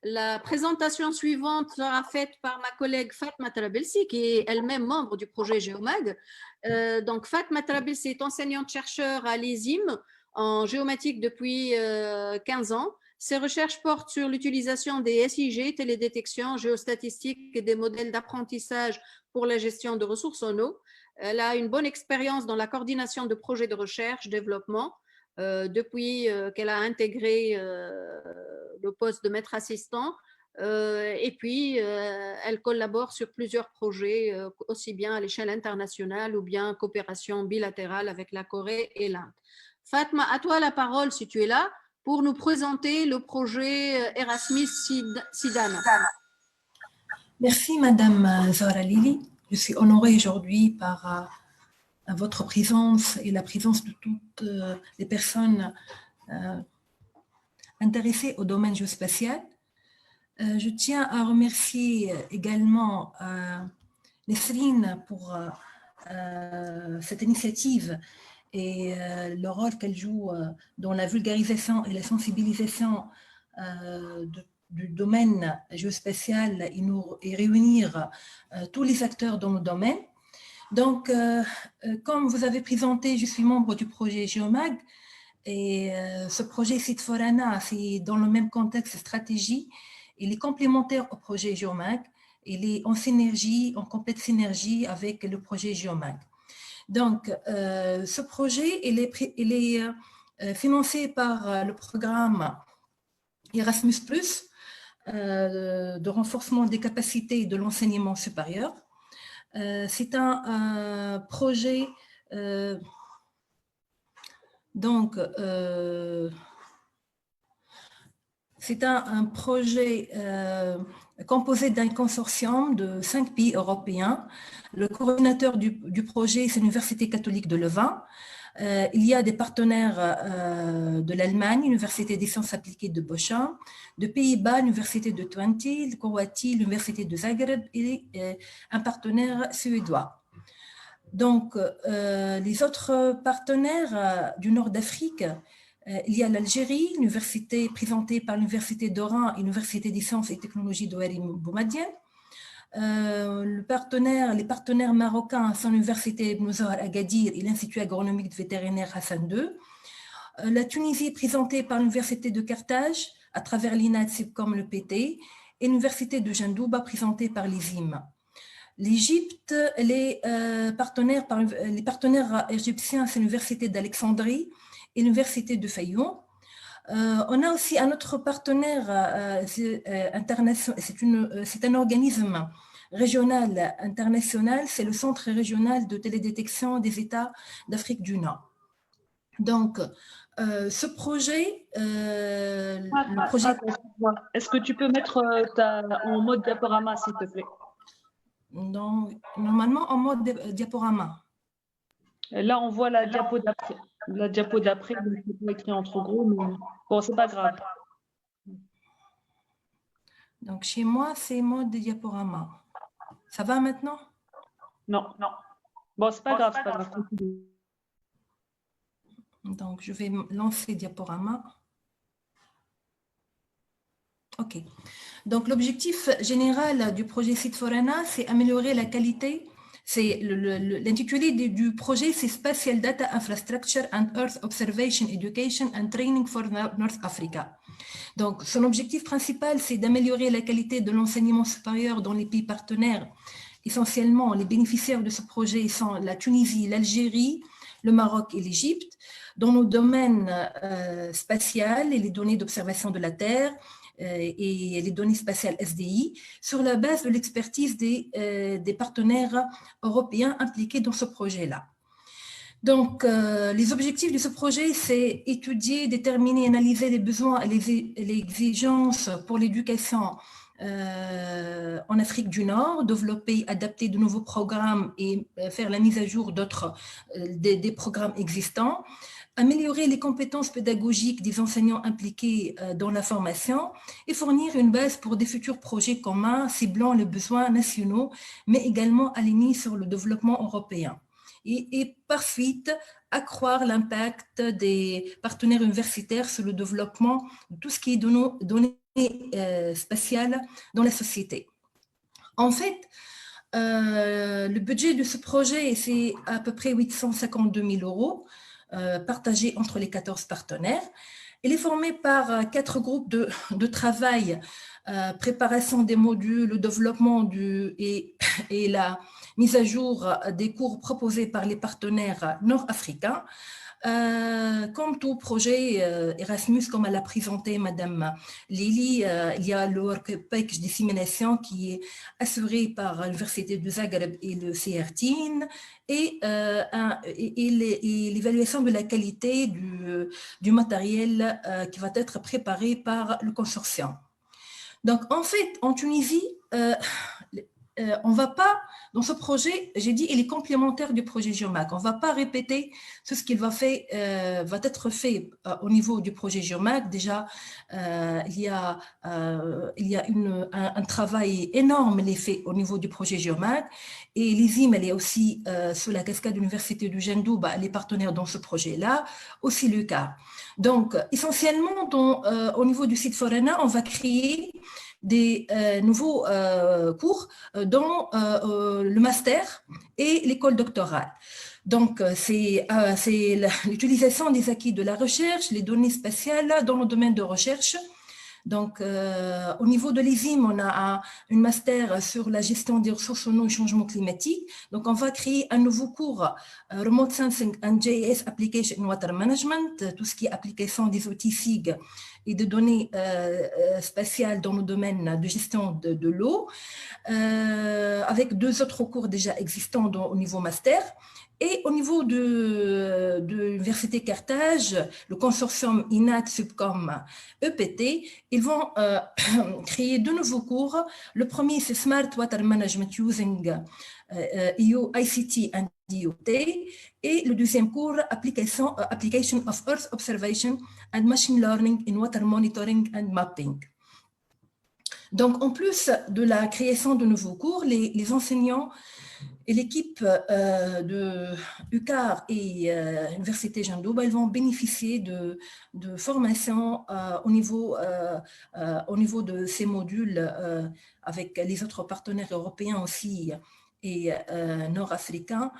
La présentation suivante sera faite par ma collègue Fatma Trabelsi, qui est elle-même membre du projet Géomag. Donc, Fatma Trabelsi est enseignante-chercheur à l'ISIM en géomatique depuis 15 ans. Ses recherches portent sur l'utilisation des SIG, télédétection, géostatistique et des modèles d'apprentissage pour la gestion de ressources en eau. Elle a une bonne expérience dans la coordination de projets de recherche, développement, depuis qu'elle a intégré le poste de maître assistant. Et puis, elle collabore sur plusieurs projets, aussi bien à l'échelle internationale ou bien coopération bilatérale avec la Corée et l'Inde. Fatma, à toi la parole si tu es là pour nous présenter le projet Erasmus Sidana. Merci Madame Zahra Lili. Je suis honorée aujourd'hui par votre présence et la présence de toutes les personnes intéressées au domaine géospatial. Je tiens à remercier également Nesrine pour cette initiative et le rôle qu'elle joue dans la vulgarisation et la sensibilisation du domaine géospatial et réunir tous les acteurs dans le domaine. Donc, comme vous avez présenté, je suis membre du projet Géomag et ce projet Site4ANA, c'est dans le même contexte stratégie. Il est complémentaire au projet Géomag. Il est en synergie, en complète synergie avec le projet Géomag. Donc, ce projet, il est financé par le programme Erasmus+, de renforcement des capacités de l'enseignement supérieur. C'est un projet, c'est un projet composé d'un consortium de 5 pays européens. Le coordinateur du projet, c'est l'Université catholique de Louvain. Il y a des partenaires de l'Allemagne, l'Université des sciences appliquées de Bochum, de Pays-Bas, l'Université de Twente, de Croatie, l'Université de Zagreb et un partenaire suédois. Donc, les autres partenaires du nord d'Afrique, il y a l'Algérie, l'université présentée par l'Université d'Oran et l'Université des sciences et technologies d'Ouari Boumadiene. Les partenaires marocains sont l'Université Ibn Zahar Agadir et l'Institut agronomique de vétérinaire Hassan II. La Tunisie est présentée par l'Université de Carthage à travers l'INAD comme le PT et l'Université de Jandouba présentée par l'ISIM. L'Égypte, les partenaires égyptiens, c'est l'Université d'Alexandrie et l'Université de Fayoum. On a aussi un autre partenaire international, c'est un organisme régional international, c'est le Centre régional de télédétection des États d'Afrique du Nord. Donc, ce projet... Est-ce que tu peux mettre en mode diaporama, s'il te plaît? Donc, normalement, en mode diaporama. Là, on voit la diapo d'après. La diapo d'après, c'est pas écrit entre gros, mais bon, c'est pas grave. Donc, chez moi, c'est mode diaporama. Ça va maintenant? Non, non. Bon, c'est pas grave, c'est pas grave. Donc, je vais lancer diaporama. OK. Donc, l'objectif général du projet Site4ANA, c'est améliorer la qualité. C'est l'intitulé du projet, c'est Spatial Data Infrastructure and Earth Observation Education and Training for North Africa. Donc, son objectif principal, c'est d'améliorer la qualité de l'enseignement supérieur dans les pays partenaires. Essentiellement, les bénéficiaires de ce projet sont la Tunisie, l'Algérie, le Maroc et l'Égypte, dans nos domaines spatial et les données d'observation de la Terre, et les données spatiales SDI sur la base de l'expertise des partenaires européens impliqués dans ce projet-là. Donc, les objectifs de ce projet, c'est étudier, déterminer, analyser les besoins et les exigences pour l'éducation en Afrique du Nord, développer, adapter de nouveaux programmes et faire la mise à jour d'autres des programmes existants, améliorer les compétences pédagogiques des enseignants impliqués dans la formation et fournir une base pour des futurs projets communs ciblant les besoins nationaux, mais également alignés sur le développement européen. Et par suite, accroître l'impact des partenaires universitaires sur le développement de tout ce qui est données spatiales dans la société. En fait, le budget de ce projet, c'est à peu près 852 000 euros, partagés entre les 14 partenaires. Il est formé par 4 groupes de travail, préparation des modules, le développement et la mise à jour des cours proposés par les partenaires nord-africains. Comme tout projet Erasmus, comme elle a présenté Madame Lili, il y a le work package dissémination qui est assuré par l'Université de Zagreb et le CRTIN et l'évaluation de la qualité du matériel qui va être préparé par le consortium. Donc, en fait, en Tunisie, on ne va pas, dans ce projet, j'ai dit, il est complémentaire du projet GeoMag. On ne va pas répéter tout ce qui va être fait au niveau du projet GeoMag. Déjà, il y a un travail énorme qui est fait au niveau du projet GeoMag. Et l'ISIM, elle est aussi sous la cascade de l'Université du Gendou, elle est partenaire dans ce projet-là, aussi l'UQAR. Donc, essentiellement, au niveau du site Forana, on va créer des nouveaux cours dans le master et l'école doctorale. Donc, c'est l'utilisation des acquis de la recherche, les données spatiales dans le domaine de recherche. Donc, au niveau de l'ISIM, on a un master sur la gestion des ressources en eau et changement climatique. Donc, on va créer un nouveau cours Remote Sensing and GIS Application in Water Management, tout ce qui est application des outils SIG et de données spatiales dans le domaine de gestion de l'eau, avec 2 autres cours déjà existants au niveau master. Et au niveau de l'Université Carthage, le consortium INAT Subcom EPT, ils vont créer 2 nouveaux cours. Le premier, c'est Smart Water Management Using EU ICT and IoT. Et le deuxième cours, Application of Earth Observation and Machine Learning in Water Monitoring and Mapping. Donc, en plus de la création de nouveaux cours, les enseignants et l'équipe de UQAR et l'Université Gendou, ils vont bénéficier de formations au niveau de ces modules avec les autres partenaires européens aussi et nord-africains.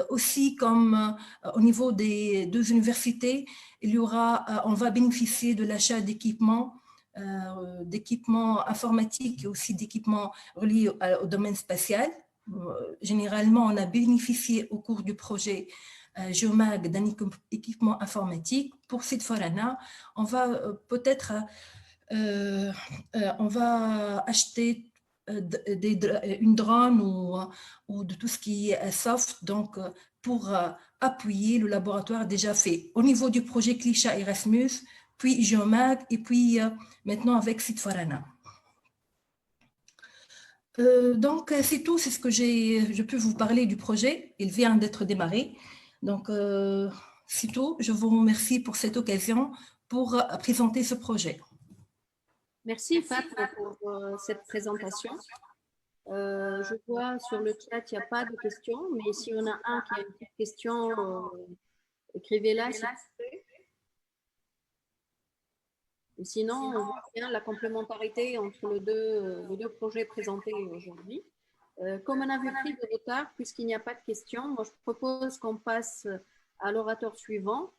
Aussi, comme au niveau des 2 universités, on va bénéficier de l'achat d'équipements informatiques et aussi d'équipements reliés au domaine spatial. Généralement, on a bénéficié au cours du projet GeoMag d'un équipement informatique. Pour Site Forana, on va peut-être acheter une drone ou de tout ce qui est soft, donc pour appuyer le laboratoire déjà fait au niveau du projet Clichat Erasmus, puis GeoMag et puis maintenant avec Site Forana. Donc, c'est tout, c'est ce que je peux vous parler du projet. Il vient d'être démarré. Donc, c'est tout. Je vous remercie pour cette occasion pour présenter ce projet. Merci Fatma pour cette présentation. Je vois sur le chat, il n'y a pas de questions, mais si on a un qui a une petite question, écrivez-la s'il vous plaît. Et sinon, on voit bien la complémentarité entre les deux projets présentés aujourd'hui. Comme on avait pris de retard, puisqu'il n'y a pas de questions, moi je propose qu'on passe à l'orateur suivant,